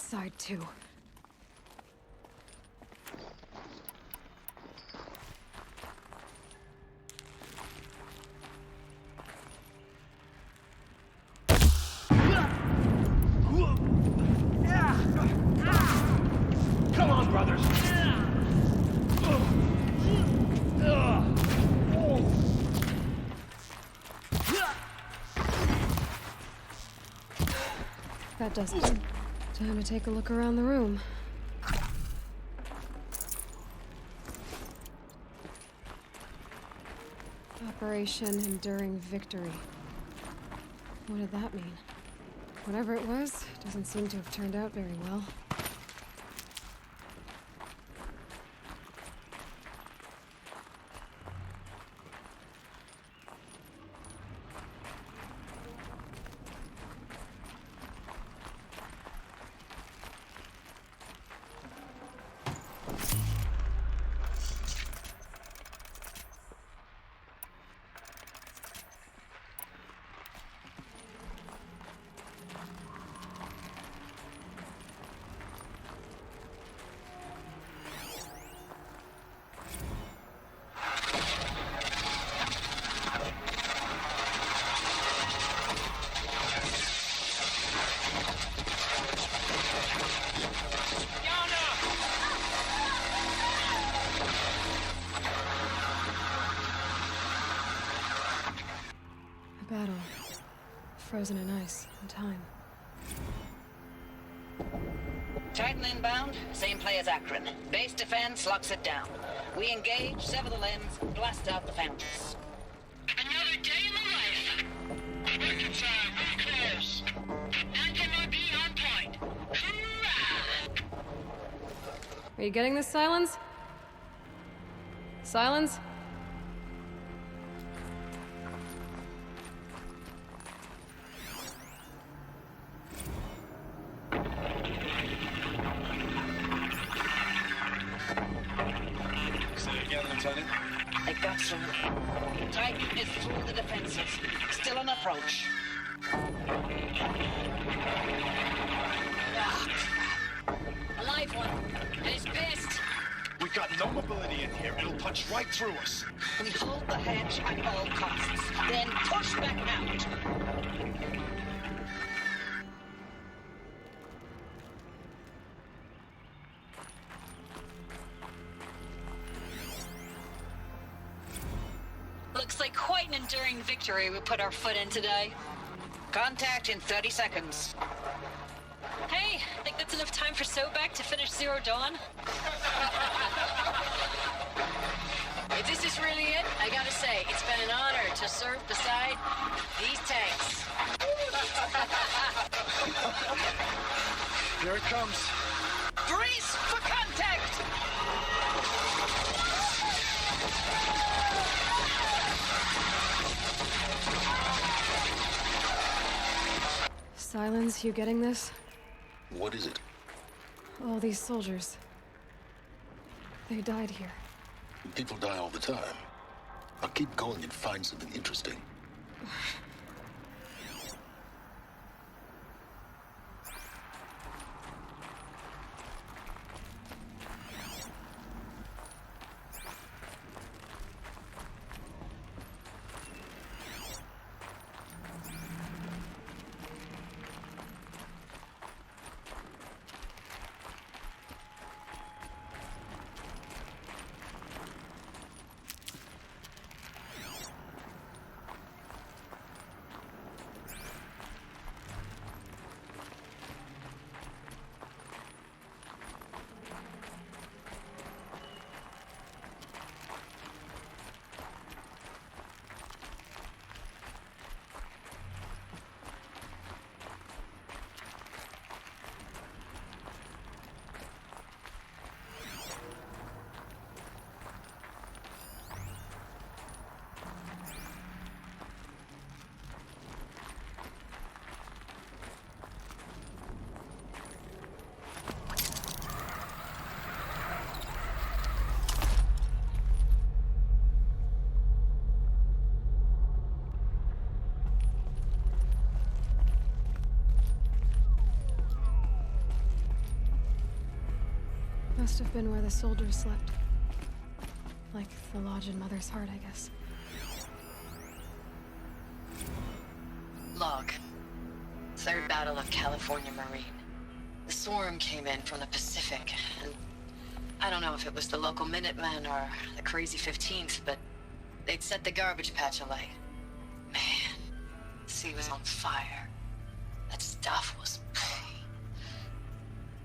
side, too. Come on, brothers! That does it. Time to take a look around the room. Operation Enduring Victory. What did that mean? Whatever it was, doesn't seem to have turned out very well. Battle. Frozen in ice and time. Titan inbound, same play as Akron. Base defense locks it down. We engage, sever the limbs, blast out the fountains. Another day in the life. Working time, real close. Anti-MIB on point. Hoorah! Are you getting this, Silence? Silence? They got some. Titan is through the defenses. Still on approach. Ah, crap. A live one. And he's pissed. We got no mobility in here. It'll punch right through us. We hold the hedge at all costs. Then push back out. Looks like quite an enduring victory we put our foot in today. Contact in 30 seconds. Hey, think that's enough time for Sobek to finish Zero Dawn? If this is really it, I gotta say, it's been an honor to serve beside these tanks. Here it comes. Brace for contact! Silence, you getting this? What is it? All these soldiers. They died here. People die all the time. I'll keep going and find something interesting. Must have been where the soldiers slept. Like the lodge in Mother's Heart, I guess. Log. Third Battle of California Marine. The swarm came in from the Pacific, and I don't know if it was the local Minutemen or the crazy 15th, but they'd set the garbage patch alight. Man, the sea was on fire. That stuff was...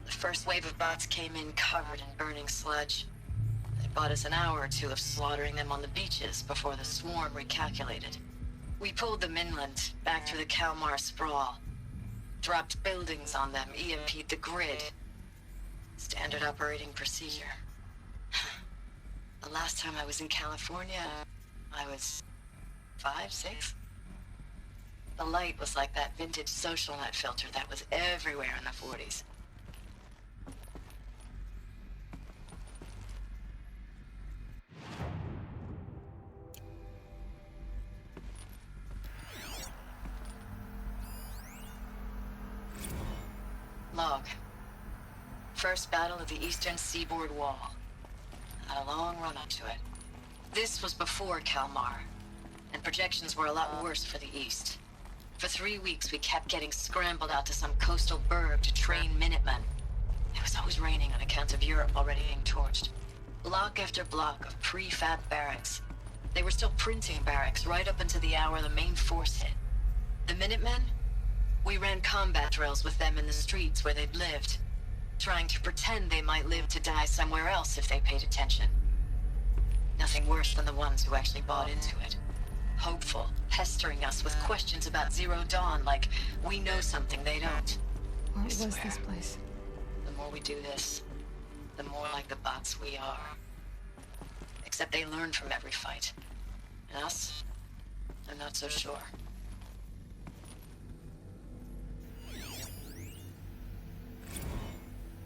The first wave of bots came in covered in burning sludge. They bought us an hour or two of slaughtering them on the beaches before the swarm recalculated. We pulled them inland, back through the Kalmar sprawl. Dropped buildings on them, EMP'd the grid. Standard operating procedure. The last time I was in California, I was 5, 6? The light was like that vintage social net filter that was everywhere in the 40s. Log. First battle of the eastern seaboard wall. Had a long run up to it. This was before Kalmar, and projections were a lot worse for the east. For 3 weeks, we kept getting scrambled out to some coastal burg to train Minutemen. It was always raining on account of Europe already being torched. Block after block of prefab barracks. They were still printing barracks right up until the hour the main force hit. The Minutemen? We ran combat drills with them in the streets where they'd lived, trying to pretend they might live to die somewhere else if they paid attention. Nothing worse than the ones who actually bought into it. Hopeful, pestering us with questions about Zero Dawn like we know something they don't. What was this place? The more we do this, the more like the bots we are. Except they learn from every fight. And us? I'm not so sure.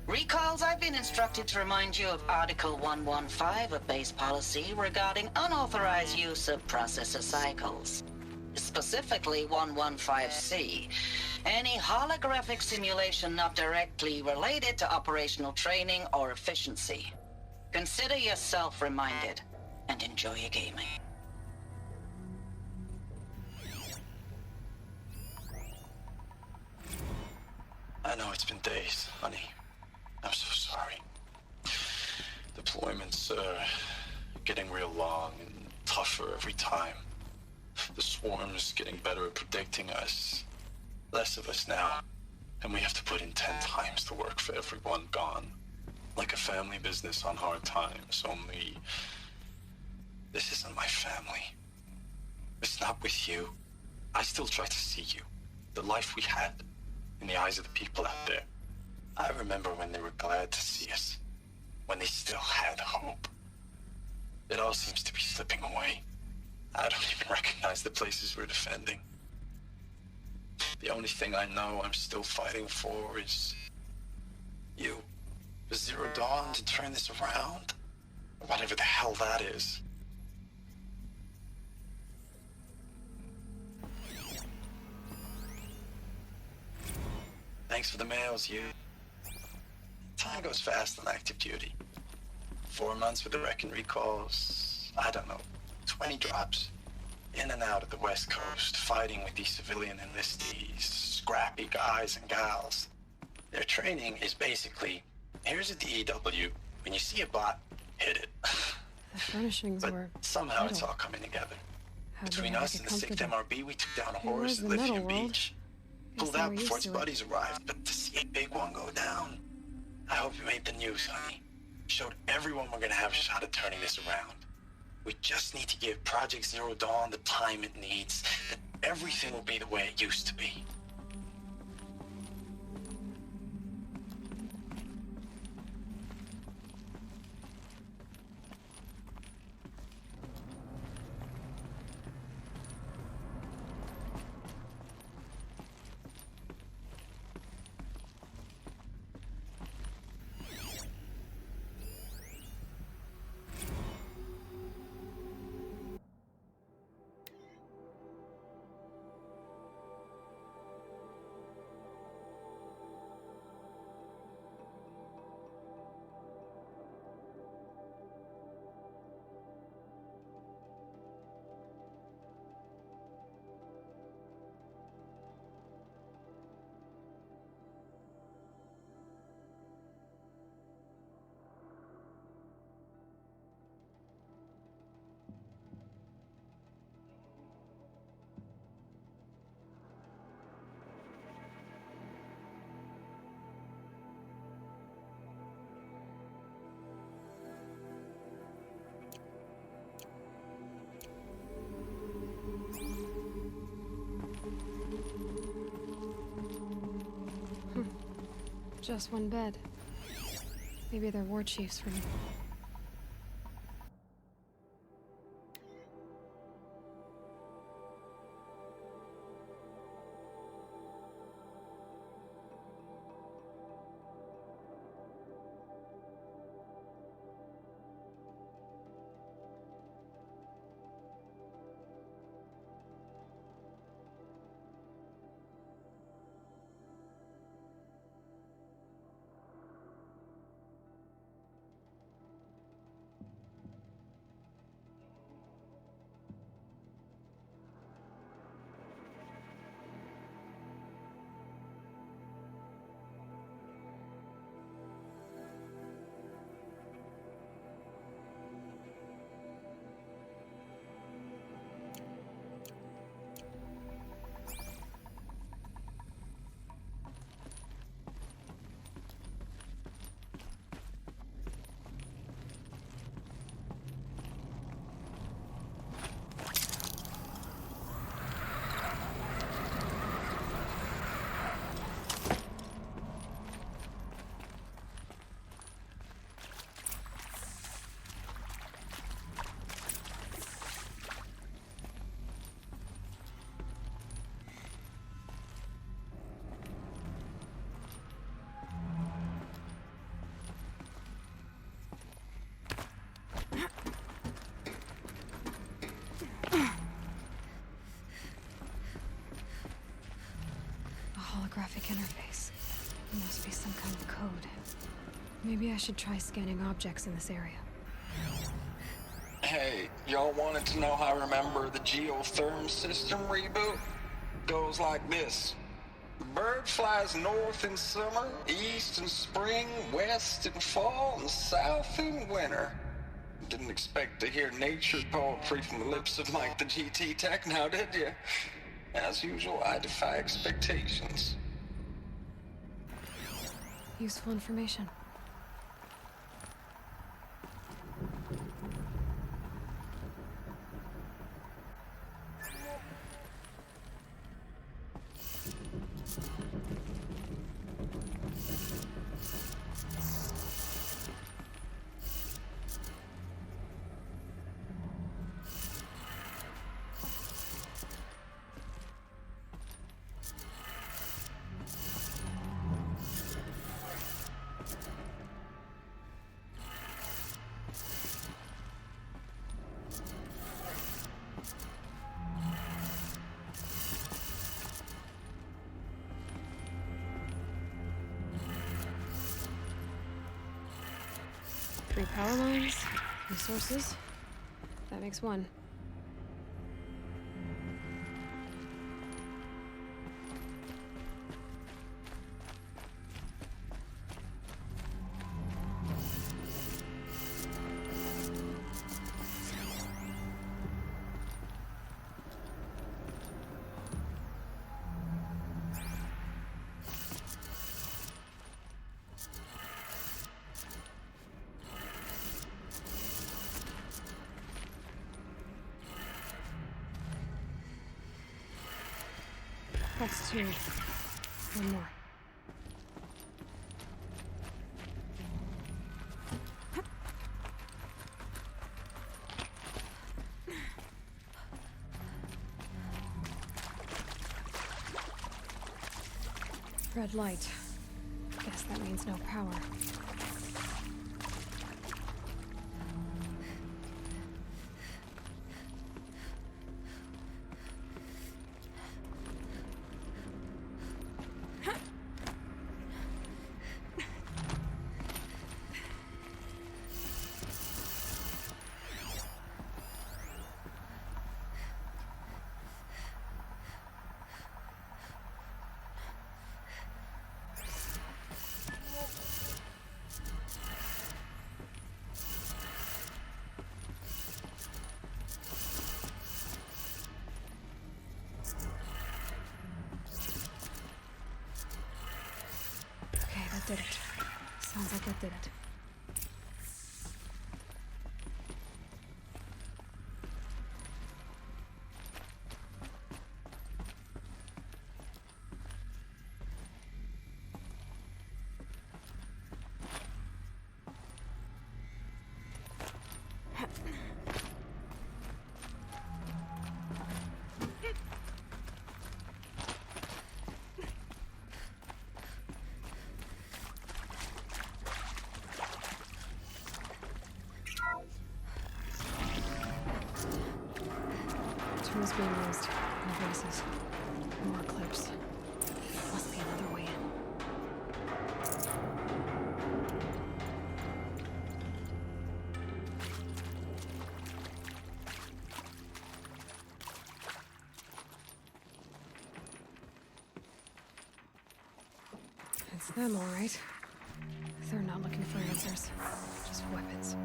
Recalls, I've been instructed to remind you of Article 115 of base policy regarding unauthorized use of processor cycles. Specifically 115C. Any holographic simulation not directly related to operational training or efficiency. Consider yourself reminded, and enjoy your gaming. I know it's been days, honey. I'm so sorry. Deployments are getting real long and tougher every time. The swarm is getting better at predicting us. Less of us now, and we have to put in 10 times the work for everyone gone. Like a family business on hard times, only... This isn't my family. It's not with you. I still try to see you. The life we had, in the eyes of the people out there. I remember when they were glad to see us. When they still had hope. It all seems to be slipping away. I don't even recognize the places we're defending. The only thing I know I'm still fighting for is... you. The Zero Dawn to turn this around? Whatever the hell that is. Thanks for the mails, you. Time goes fast on active duty. 4 months with the Reckon recalls, I don't know, 20 drops. In and out of the West Coast, fighting with these civilian enlistees, scrappy guys and gals. Their training is basically, here's a DEW, when you see a bot, hit it. The furnishings But were somehow it's metal. all coming together. How'd Between they make us it and the 6th comfortable? MRB, we took down It Hoard was at the metal Lithium world. Beach. Guess Pulled they out were before used its to it. buddies arrived, but to see a big one go down, I hope you made the news, honey. Showed everyone we're gonna have a shot at turning this around. We just need to give Project Zero Dawn the time it needs, that everything will be the way it used to be. Just one bed. Maybe they're war chiefs from... Holographic interface. There must be some kind of code. Maybe I should try scanning objects in this area. Hey, y'all wanted to know how I remember the geotherm system reboot? Goes like this. The bird flies north in summer, east in spring, west in fall, and south in winter. Didn't expect to hear nature poetry from the lips of Mike the GT Tech now, did you? As usual, I defy expectations. Useful information. Three power lines, resources. That makes one. That's two. One more. Red light. Guess that means no power. Did it. Sounds like it did it. is being used. No bases. More clips. Must be another way in. It's them, all right. They're not looking for answers. Just weapons.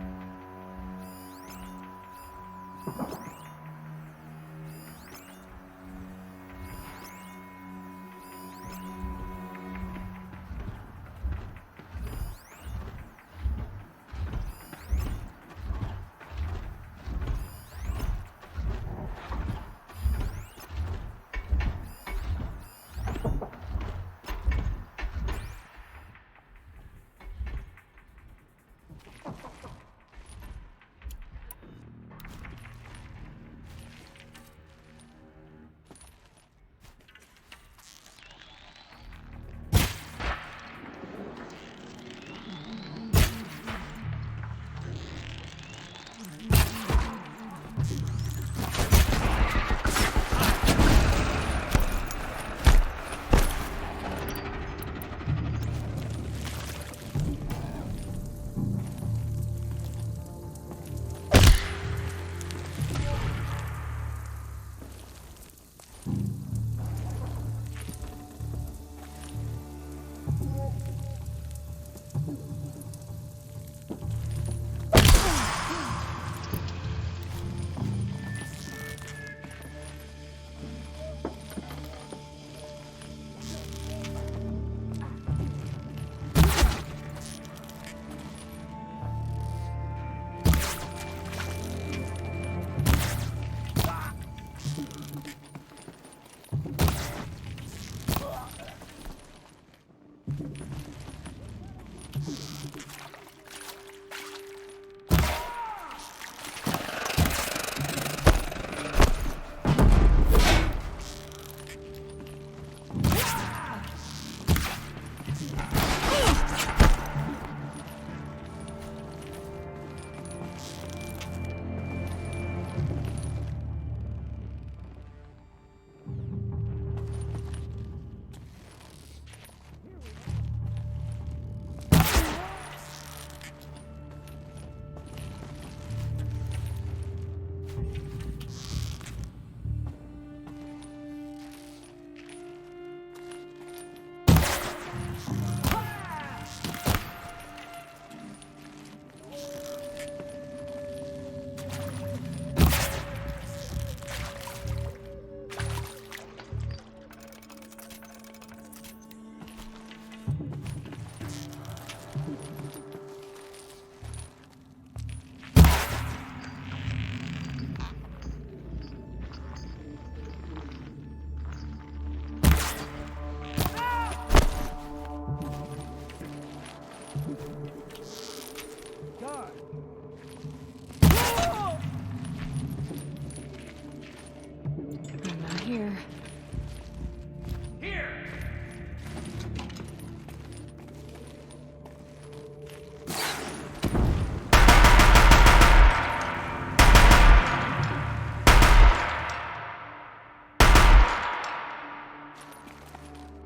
Here.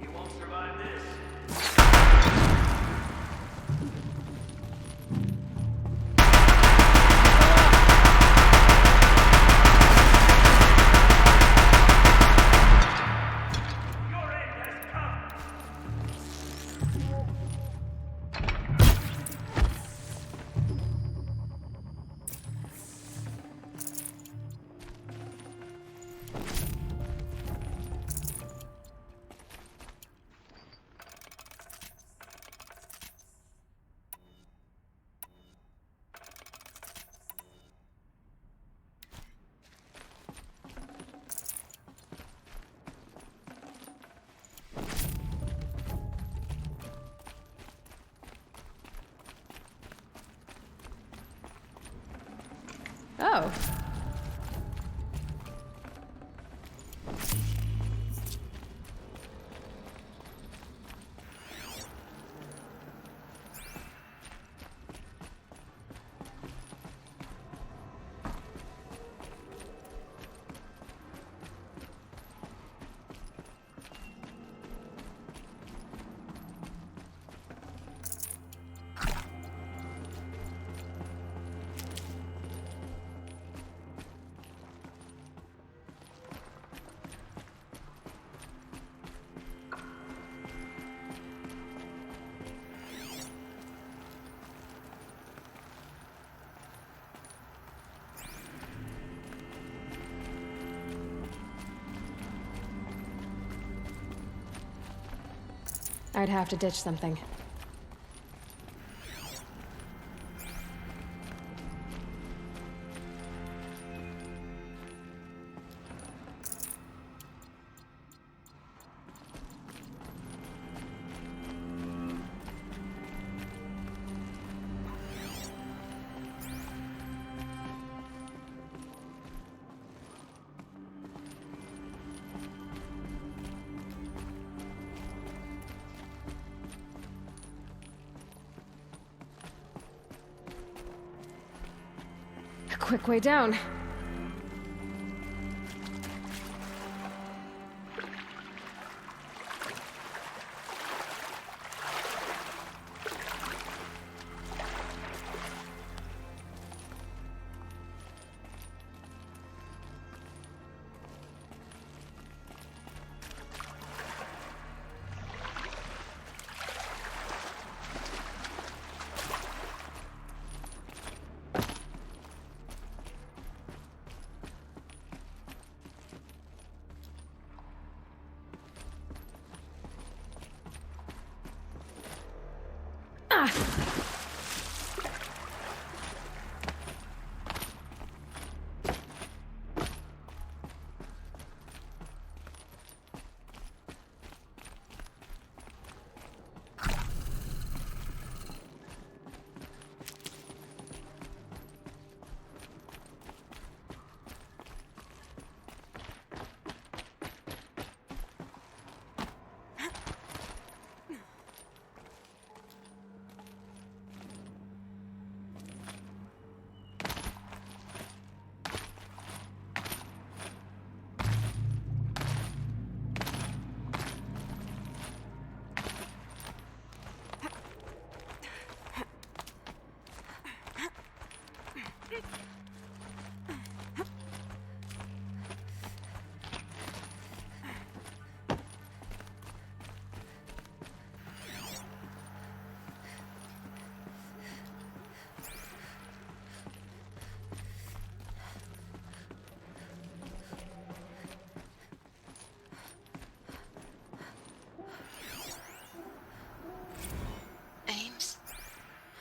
You won't survive this. Oh. I'd have to ditch something. A quick way down.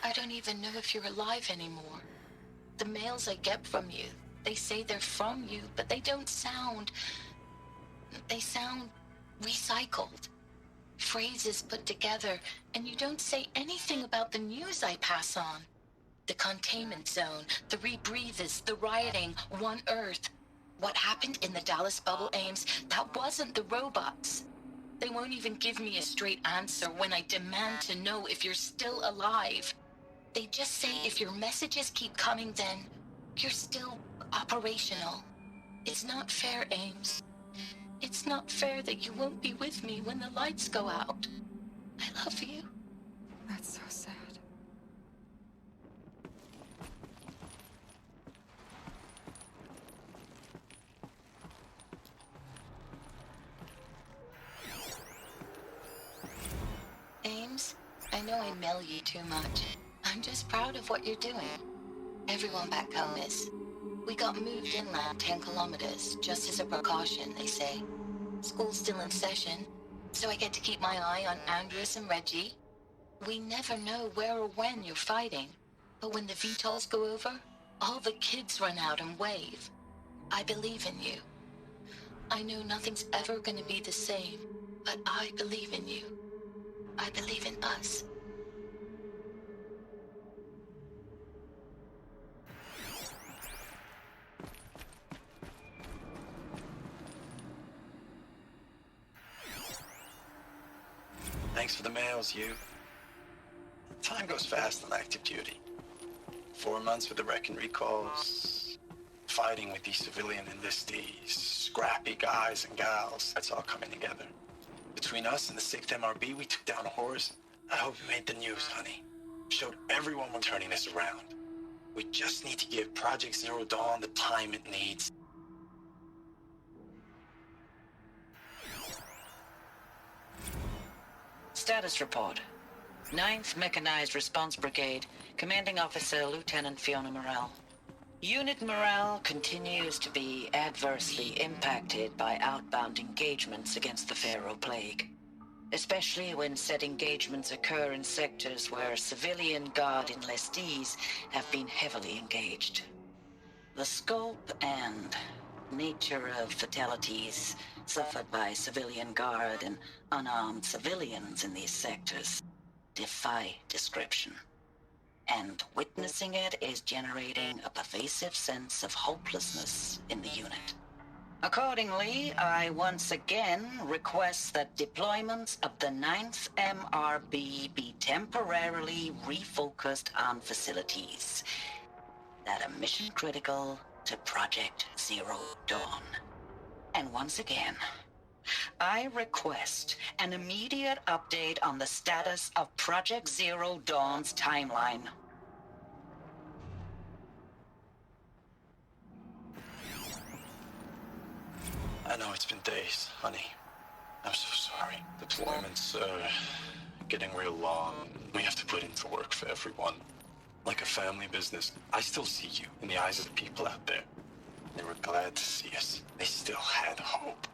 I don't even know if you're alive anymore. The mails I get from you, they say they're from you, but they don't sound... They sound recycled. Phrases put together, and you don't say anything about the news I pass on. The containment zone, the rebreathers, the rioting, One Earth. What happened in the Dallas bubble, Ames, that wasn't the robots. They won't even give me a straight answer when I demand to know if you're still alive. They just say if your messages keep coming, then you're still operational. It's not fair, Ames. It's not fair that you won't be with me when the lights go out. I love you. That's so sad. Ames, I know I mail you too much. I'm just proud of what you're doing. Everyone back home is. We got moved inland 10 kilometers, just as a precaution, they say. School's still in session, so I get to keep my eye on Andres and Reggie. We never know where or when you're fighting, but when the VTOLs go over, all the kids run out and wave. I believe in you. I know nothing's ever gonna be the same, but I believe in you. I believe in us. Thanks for the mails, you. Time goes fast on active duty. 4 months with the wreck and recalls, fighting with these civilian enlistees, scrappy guys and gals. That's all coming together. Between us and the 6th MRB, we took down Hoard. I hope we made the news, honey. Showed everyone we're turning this around. We just need to give Project Zero Dawn the time it needs. Status report. 9th Mechanized Response Brigade, Commanding Officer Lieutenant Fiona Morrell. Unit morale continues to be adversely impacted by outbound engagements against the Pharaoh Plague. especially when set engagements occur in sectors where civilian guard enlistees have been heavily engaged. The scope and nature of fatalities suffered by civilian guard and unarmed civilians in these sectors defy description. And witnessing it is generating a pervasive sense of hopelessness in the unit. Accordingly, I once again request that deployments of the 9th MRB be temporarily refocused on facilities that are mission critical to Project Zero Dawn. And once again, I request an immediate update on the status of Project Zero Dawn's timeline. I know it's been days, honey. I'm so sorry. Deployments are getting real long. We have to put into work for everyone. Like a family business. I still see you in the eyes of the people out there. They were glad to see us. They still had hope.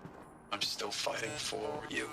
I'm still fighting for you